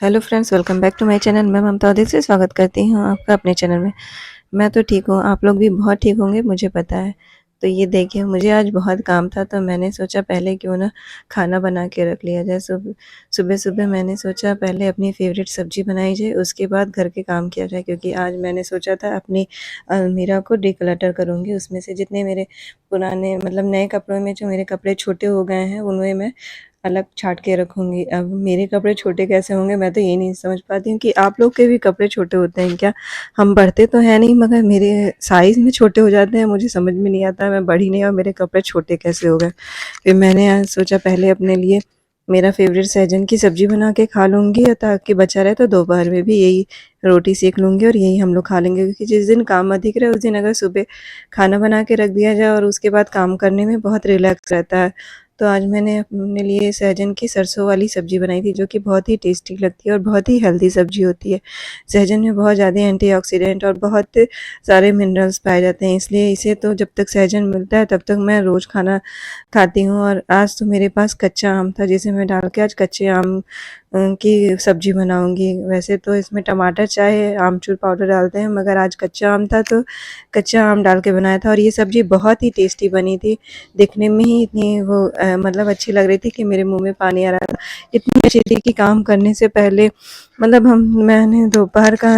Hello friends, welcome back to my channel. मैं ममता दिल से स्वागत करती हूँ आपका अपने चैनल में। मैं तो ठीक हूँ, आप लोग भी बहुत ठीक होंगे मुझे पता है। तो ये देखिए, मुझे आज बहुत काम था तो मैंने सोचा पहले क्यों ना खाना बना के रख लिया जाए। सुबह सुबह मैंने सोचा पहले अपनी फेवरेट सब्जी बनाई जाए, उसके बाद घर के काम किया जाए। क्योंकि आज मैंने सोचा था अपनी अलमीरा को डिक्लटर करूँगी। उसमें से जितने मेरे पुराने मतलब नए कपड़ों में जो मेरे कपड़े छोटे हो गए हैं उनमें मैं अलग छाँट के रखूँगी। अब मेरे कपड़े छोटे कैसे होंगे, मैं तो ये नहीं समझ पाती हूँ कि आप लोग के भी कपड़े छोटे होते हैं क्या? हम बढ़ते तो हैं नहीं मगर मेरे साइज़ में छोटे हो जाते हैं, मुझे समझ में नहीं आता मैं बढ़ी नहीं और मेरे कपड़े छोटे कैसे हो गए। फिर मैंने आज सोचा पहले अपने लिए मेरा फ़ेवरेट सहजन की सब्ज़ी बना के खा लूँगी, ताकि बचा रहे तो दोपहर में भी यही रोटी सेक लूँगी और यही हम लोग खा लेंगे। क्योंकि जिस दिन काम अधिक रहे उस दिन अगर सुबह खाना बना के रख दिया जाए और उसके बाद काम करने में बहुत रिलैक्स रहता है। तो आज मैंने अपने लिए सहजन की सरसों वाली सब्ज़ी बनाई थी, जो कि बहुत ही टेस्टी लगती है और बहुत ही हेल्दी सब्ज़ी होती है। सहजन में बहुत ज़्यादा एंटीऑक्सीडेंट और बहुत सारे मिनरल्स पाए जाते हैं, इसलिए इसे तो जब तक सहजन मिलता है तब तक मैं रोज़ खाना खाती हूँ। और आज तो मेरे पास कच्चा आम था, जिसे मैं डाल के आज कच्चे आम की सब्ज़ी बनाऊँगी। वैसे तो इसमें टमाटर चाहे आमचूर पाउडर डालते हैं, मगर आज कच्चा आम था तो कच्चा आम डाल के बनाया था और ये सब्ज़ी बहुत ही टेस्टी बनी थी। दिखने में ही इतनी वो मतलब अच्छी लग रही थी कि मेरे मुँह में पानी आ रहा था। इतनी अच्छी थी कि काम करने से पहले मतलब मैंने दोपहर का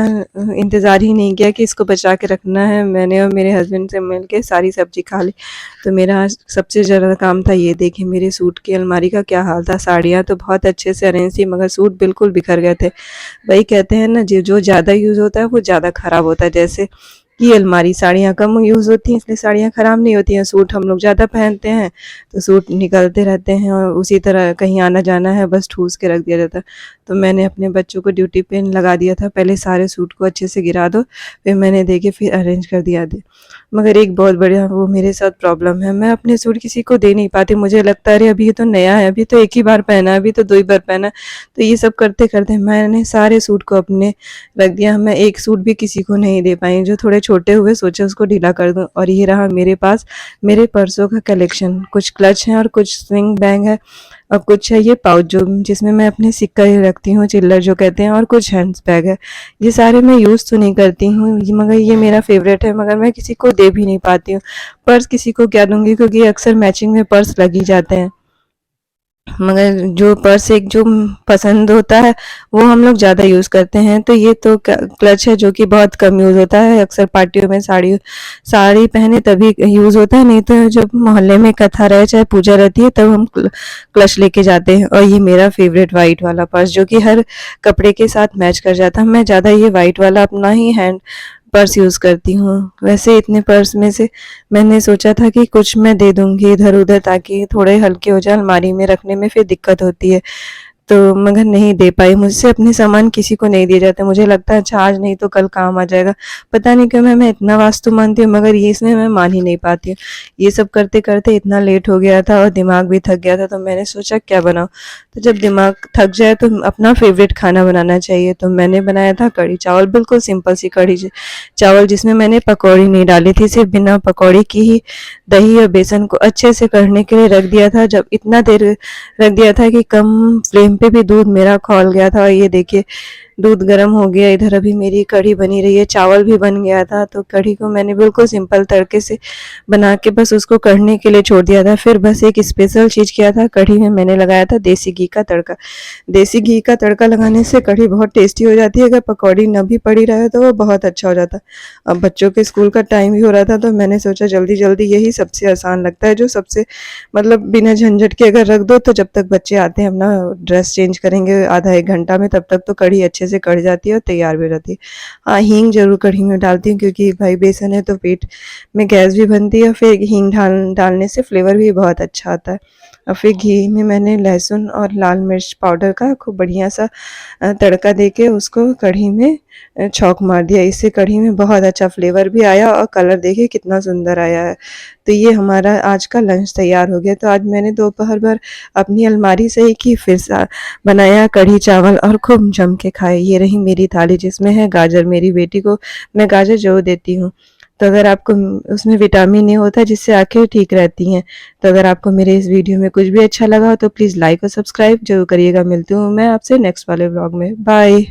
इंतज़ार ही नहीं किया कि इसको बचा के रखना है। मैंने और मेरे हस्बैंड से मिल के सारी सब्ज़ी खा ली। तो मेरा आज सबसे ज़्यादा काम था ये। देखिए मेरे सूट की अलमारी का क्या हाल था। साड़ियाँ तो बहुत अच्छे से अरेंज थी मगर सूट बिल्कुल बिखर गए थे। वही कहते हैं ना, जो ज़्यादा यूज़ होता है वो ज़्यादा ख़राब होता है। जैसे कि अलमारी, साड़ियाँ कम यूज़ होती हैं इसलिए साड़ियाँ ख़राब नहीं होती हैं। सूट हम लोग ज़्यादा पहनते हैं तो सूट निकलते रहते हैं और उसी तरह कहीं आना जाना है बस ठूस के रख दिया जाता है। तो मैंने अपने बच्चों को ड्यूटी पे लगा दिया था, पहले सारे सूट को अच्छे से गिरा दो, फिर मैंने देके फिर अरेंज कर दिया दे। मगर एक बहुत बढ़िया वो मेरे साथ प्रॉब्लम है, मैं अपने सूट किसी को दे नहीं पाती। मुझे लगता है अरे अभी ये तो नया है, अभी तो एक ही बार पहना है, अभी तो 2 ही बार पहना है। तो ये सब करते-करते मैंने सारे सूट को अपने रख दिया। मैं एक सूट भी किसी को नहीं दे पाई। जो थोड़े छोटे हुए सोचा उसको ढीला कर दूँ और ये रहा मेरे पास मेरे पर्सों का कलेक्शन। कुछ क्लच है और कुछ स्विंग बैग है और कुछ है ये पाउच जो जिसमें मैं अपने सिक्का ही रखती हूँ, चिल्लर जो कहते हैं, और कुछ हैंड्स बैग है। ये सारे मैं यूज़ तो नहीं करती हूँ मगर ये मेरा फ़ेवरेट है, मगर मैं किसी को दे भी नहीं पाती हूँ। पर्स किसी को क्या दूँगी, क्योंकि अक्सर मैचिंग में पर्स लग ही जाते हैं। मगर जो पर्स एक जो पसंद होता है वो हम लोग ज़्यादा यूज़ करते हैं। तो ये तो क्लच है जो कि बहुत कम यूज़ होता है, अक्सर पार्टियों में साड़ी साड़ी पहने तभी यूज़ होता है, नहीं तो जब मोहल्ले में कथा रहे चाहे पूजा रहती है तब हम क्लच लेके जाते हैं। और ये मेरा फेवरेट वाइट वाला पर्स जो कि हर कपड़े के साथ मैच कर जाता है। मैं ज़्यादा ये वाइट वाला अपना ही हैंड पर्स यूज़ करती हूँ। वैसे इतने पर्स में से मैंने सोचा था कि कुछ मैं दे दूँगी इधर-उधर ताकि थोड़े हल्के हो जाएँ, अलमारी में रखने में फिर दिक्कत होती है। तो मगर नहीं दे पाई। मुझसे अपने सामान किसी को नहीं दिए जाते। मुझे लगता है अच्छा आज नहीं तो कल काम आ जाएगा। पता नहीं क्यों मैं इतना वास्तु मानती हूँ मगर ये इसमें मैं मान ही नहीं पाती हूँ। ये सब करते-करते इतना लेट हो गया था और दिमाग भी थक गया था, तो मैंने सोचा क्या बनाऊँ? तो जब दिमाग थक जाए तो अपना फ़ेवरेट खाना बनाना चाहिए। तो मैंने बनाया था कढ़ी चावल, बिल्कुल सिंपल सी कढ़ी चावल, जिसमें मैंने पकौड़ी नहीं डाली थी, सिर्फ़ बिना पकौड़ी की ही दही और बेसन को अच्छे से कढ़ने के लिए रख दिया था। जब इतना देर रख दिया था कि कम फ्लेम पे भी दूध मेरा खौल गया था। और ये देखिए दूध गर्म हो गया, इधर अभी मेरी कढ़ी बनी रही है, चावल भी बन गया था। तो कढ़ी को मैंने बिल्कुल सिंपल तड़के से बना के बस उसको कढ़ने के लिए छोड़ दिया था। फिर बस एक स्पेशल चीज़ किया था, कढ़ी में मैंने लगाया था देसी घी का तड़का। देसी घी का तड़का लगाने से कढ़ी बहुत टेस्टी हो जाती है। अगर पकौड़ी न भी पड़ी रहे तो वो बहुत अच्छा हो जाता। अब बच्चों के स्कूल का टाइम भी हो रहा था तो मैंने सोचा जल्दी-जल्दी यही सबसे आसान लगता है, जो सबसे मतलब बिना झंझट के अगर रख दो तो जब तक बच्चे आते हैं अपना ड्रेस चेंज करेंगे आधा 1 घंटा में, तब तक तो कढ़ी अच्छे से कढ़ जाती है और तैयार भी हो जाती है। हाँ, हींग ज़रूर कढ़ी में डालती हूँ क्योंकि भाई बेसन है तो पेट में गैस भी बनती है, फिर हींग डालने से फ्लेवर भी बहुत अच्छा आता है। और फिर घी में मैंने लहसुन और लाल मिर्च पाउडर का खूब बढ़िया सा तड़का देके उसको कढ़ी में छौंक मार दिया। इससे कढ़ी में बहुत अच्छा फ्लेवर भी आया और कलर देखिए कितना सुंदर आया है। तो ये हमारा आज का लंच तैयार हो गया। तो आज मैंने दोपहर भर अपनी अलमारी से ही की, फिर बनाया कढ़ी चावल और खूब जम के खाए। ये रही मेरी थाली जिसमें है गाजर। मेरी बेटी को मैं गाजर ज़रूर देती हूँ। तो अगर आपको उसमें विटामिन ए होता है जिससे आँखें ठीक रहती हैं। तो अगर आपको मेरे इस वीडियो में कुछ भी अच्छा लगा हो तो प्लीज़ लाइक और सब्सक्राइब ज़रूर करिएगा। मिलती हूँ मैं आपसे नेक्स्ट वाले व्लॉग में। बाय।